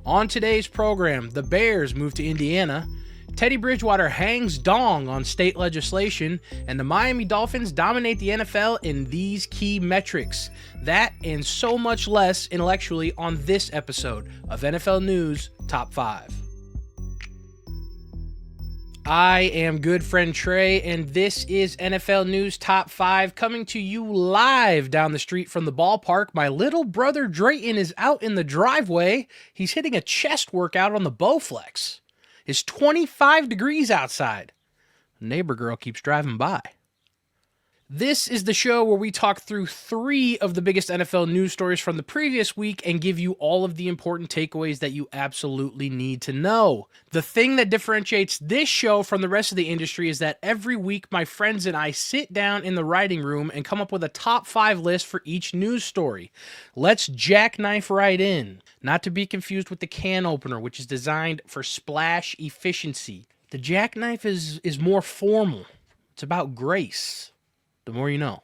On today's program, the Bears move to Indiana, Teddy Bridgewater hangs dong on state legislation, and the Miami Dolphins dominate the NFL in these key metrics. That and so much less intellectually on this episode of NFL News Top 5. I am good friend Trey, and this is NFL News Top 5 coming to you live down the street from the ballpark. My little brother Drayton is out in the driveway. He's hitting a chest workout on the Bowflex. It's 25 degrees outside. Neighbor girl keeps driving by. This is the show where we talk through 3 of the biggest NFL news stories from the previous week and give you all of the important takeaways that you absolutely need to know. The thing that differentiates this show from the rest of the industry is that every week my friends and I sit down in the writing room and come up with a top 5 list for each news story. Let's jackknife right in. Not to be confused with the can opener, which is designed for splash efficiency. The jackknife is more formal. It's about grace. The more you know.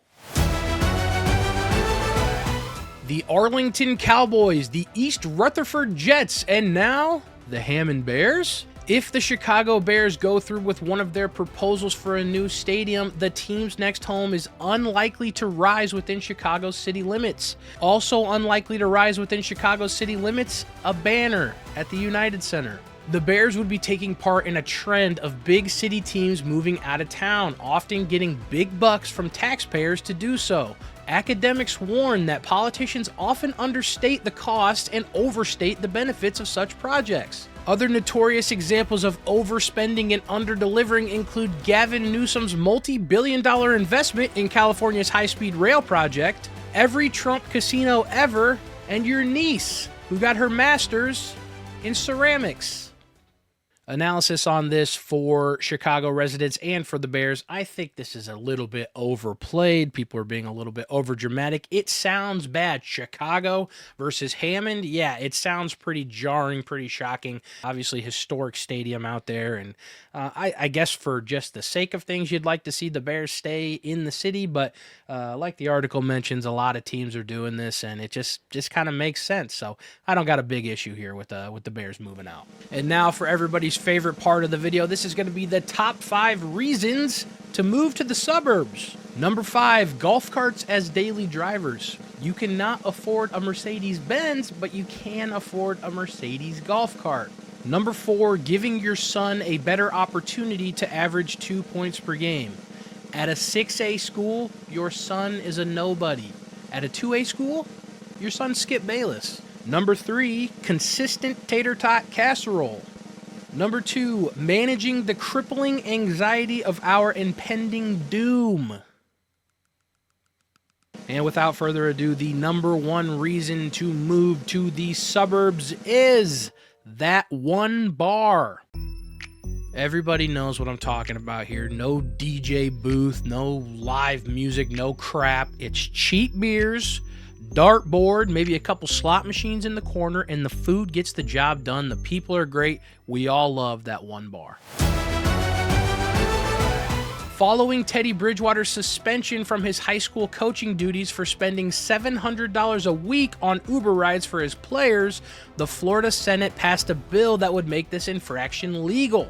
The Arlington Cowboys, the East Rutherford Jets, and now the Hammond Bears? If the Chicago Bears go through with one of their proposals for a new stadium, the team's next home is unlikely to rise within Chicago's city limits. Also unlikely to rise within Chicago's city limits, a banner at the United Center. The Bears would be taking part in a trend of big city teams moving out of town, often getting big bucks from taxpayers to do so. Academics warn that politicians often understate the cost and overstate the benefits of such projects. Other notorious examples of overspending and underdelivering include Gavin Newsom's multi-billion-dollar investment in California's high-speed rail project, every Trump casino ever, and your niece, who got her master's in ceramics. Analysis on this for Chicago residents and for the Bears. I think this is a little bit overplayed. People are being a little bit overdramatic. It sounds bad. Chicago versus Hammond. Yeah, it sounds pretty jarring, pretty shocking. Obviously, historic stadium out there. And I guess for just the sake of things, you'd like to see the Bears stay in the city. But like the article mentions, a lot of teams are doing this, and it just kind of makes sense. So I don't got a big issue here with the Bears moving out. And now for everybody's favorite part of the video, this is going to be the top 5 reasons to move to the suburbs. Number 5, golf carts as daily drivers. You cannot afford a Mercedes-Benz, but you can afford a Mercedes golf cart. Number 4, giving your son a better opportunity to average 2 points per game. At a 6A school, your son is a nobody. At a 2A school, your son's Skip Bayless. Number 3, consistent tater tot casserole. Number 2, managing the crippling anxiety of our impending doom. And without further ado, the number 1 reason to move to the suburbs is that one bar. Everybody knows what I'm talking about here. No DJ booth, no live music, no crap. It's cheap beers, dartboard, maybe a couple slot machines in the corner, and the food gets the job done. The people are great. We all love that one bar. Following Teddy Bridgewater's suspension from his high school coaching duties for spending $700 a week on Uber rides for his players, the Florida Senate passed a bill that would make this infraction legal.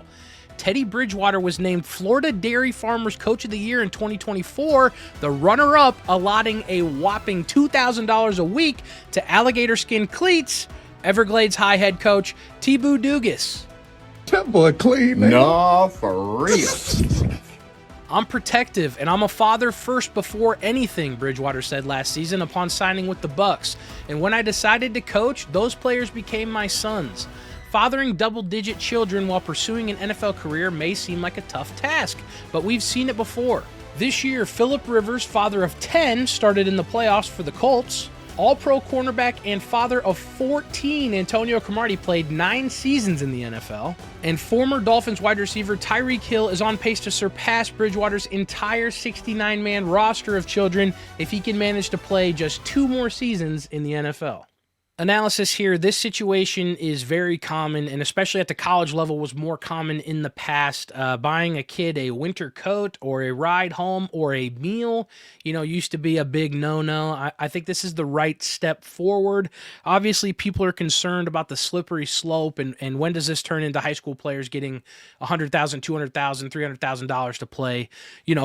Teddy Bridgewater was named Florida Dairy Farmers Coach of the Year in 2024, the runner-up allotting a whopping $2,000 a week to alligator skin cleats, Everglades High head coach T-Boo Dugas. That boy clean, man. No, for real. I'm protective, and I'm a father first before anything, Bridgewater said last season upon signing with the Bucs. And when I decided to coach, those players became my sons. Fathering double-digit children while pursuing an NFL career may seem like a tough task, but we've seen it before. This year, Phillip Rivers, father of 10, started in the playoffs for the Colts. All-pro cornerback and father of 14, Antonio Cromartie played 9 seasons in the NFL. And former Dolphins wide receiver Tyreek Hill is on pace to surpass Bridgewater's entire 69-man roster of children if he can manage to play just 2 more seasons in the NFL. Analysis here. This situation is very common, and especially at the college level was more common in the past. Buying a kid a winter coat or a ride home or a meal, used to be a big no-no. I think this is the right step forward. Obviously, people are concerned about the slippery slope, and when does this turn into high school players getting $100,000, $200,000, $300,000 to play,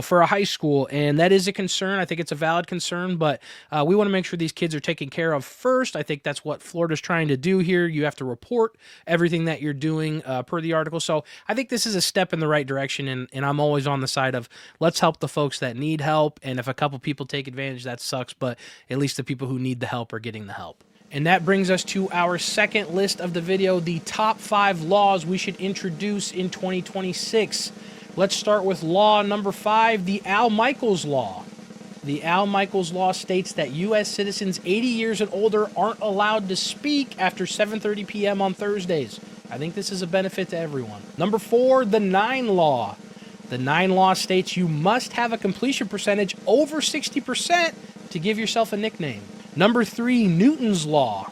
for a high school, and that is a concern. I think it's a valid concern, but we want to make sure these kids are taken care of first. I think that's what Florida's trying to do here. You have to report everything that you're doing per the article. So I think this is a step in the right direction, and I'm always on the side of let's help the folks that need help, and if a couple people take advantage, that sucks, but at least the people who need the help are getting the help. And that brings us to our second list of the video, the top 5 laws we should introduce in 2026. Let's start with law number 5, the Al Michaels Law. The Al Michaels Law states that U.S. citizens 80 years and older aren't allowed to speak after 7:30 p.m. on Thursdays. I think this is a benefit to everyone. Number 4, the 9 Law. The 9 Law states you must have a completion percentage over 60% to give yourself a nickname. Number 3, Newton's Law.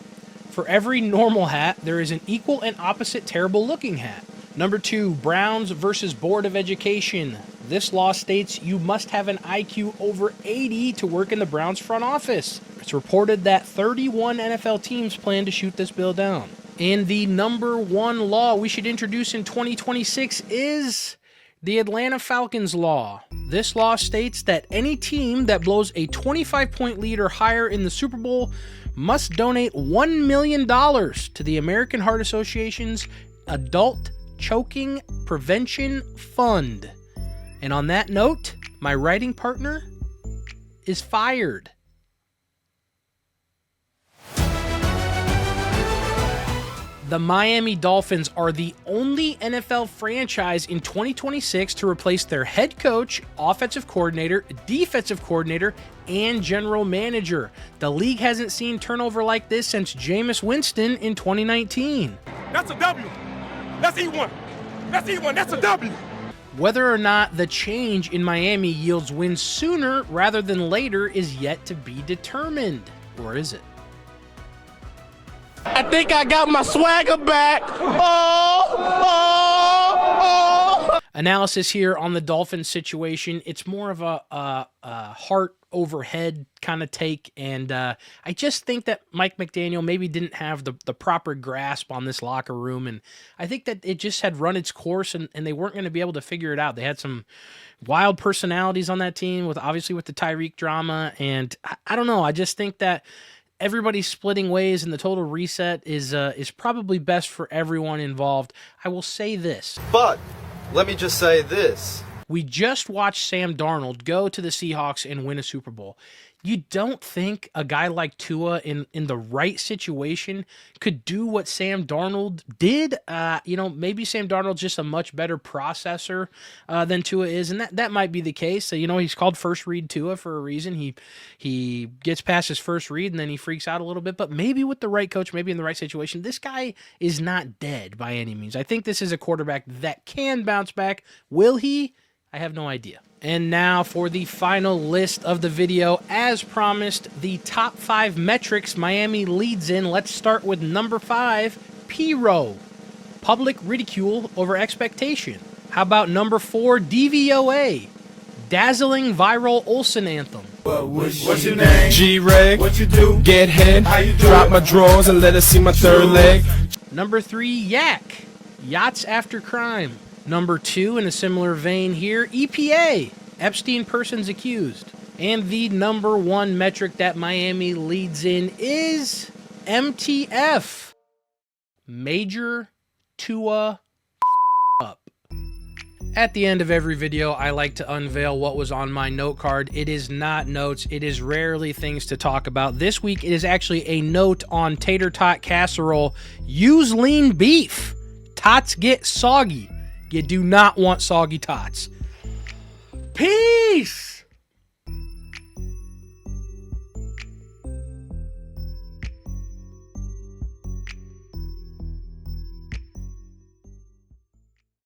For every normal hat, there is an equal and opposite terrible-looking hat. Number 2, Browns versus Board of Education. This law states you must have an IQ over 80 to work in the Browns front office. It's reported that 31 NFL teams plan to shoot this bill down. And the number 1 law we should introduce in 2026 is the Atlanta Falcons Law. This law states that any team that blows a 25-point lead or higher in the Super Bowl must donate $1 million to the American Heart Association's Adult Choking Prevention Fund. And on that note, my writing partner is fired. The Miami Dolphins are the only NFL franchise in 2026 to replace their head coach, offensive coordinator, defensive coordinator, and general manager. The league hasn't seen turnover like this since Jameis Winston in 2019. That's a W. Let's eat one. Let's eat one. That's a W. Whether or not the change in Miami yields wins sooner rather than later is yet to be determined. Or is it? I think I got my swagger back. Analysis here on the Dolphins situation. It's more of a heart over head kind of take, and I just think that Mike McDaniel maybe didn't have the proper grasp on this locker room, and I think that it just had run its course, and they weren't going to be able to figure it out. They had some wild personalities on that team, with the Tyreek drama, and I don't know. I just think that everybody's splitting ways, and the total reset is probably best for everyone involved. I will say this. But let me just say this. We just watched Sam Darnold go to the Seahawks and win a Super Bowl. You don't think a guy like Tua in the right situation could do what Sam Darnold did? Maybe Sam Darnold's just a much better processor than Tua is, and that might be the case. So, he's called first read Tua for a reason. He gets past his first read, and then he freaks out a little bit. But maybe with the right coach, maybe in the right situation, this guy is not dead by any means. I think this is a quarterback that can bounce back. Will he? I have no idea. And now for the final list of the video. As promised, the top 5 metrics Miami leads in. Let's start with number 5, P-Row. Public ridicule over expectation. How about number 4, DVOA? Dazzling viral Olsen anthem. What's your name? G-Reg. What you do? Get head. How you do? Drop my drawers and let us see my third leg. Number 3, Yak. Yachts After Crime. Number 2, in a similar vein here, EPA. Epstein persons accused. And the number 1 metric that Miami leads in is MTF. Major Tua up. At the end of every video, I like to unveil what was on my note card. It is not notes. It is rarely things to talk about. This week, it is actually a note on tater tot casserole. Use lean beef. Tots get soggy. You do not want soggy tots. Peace!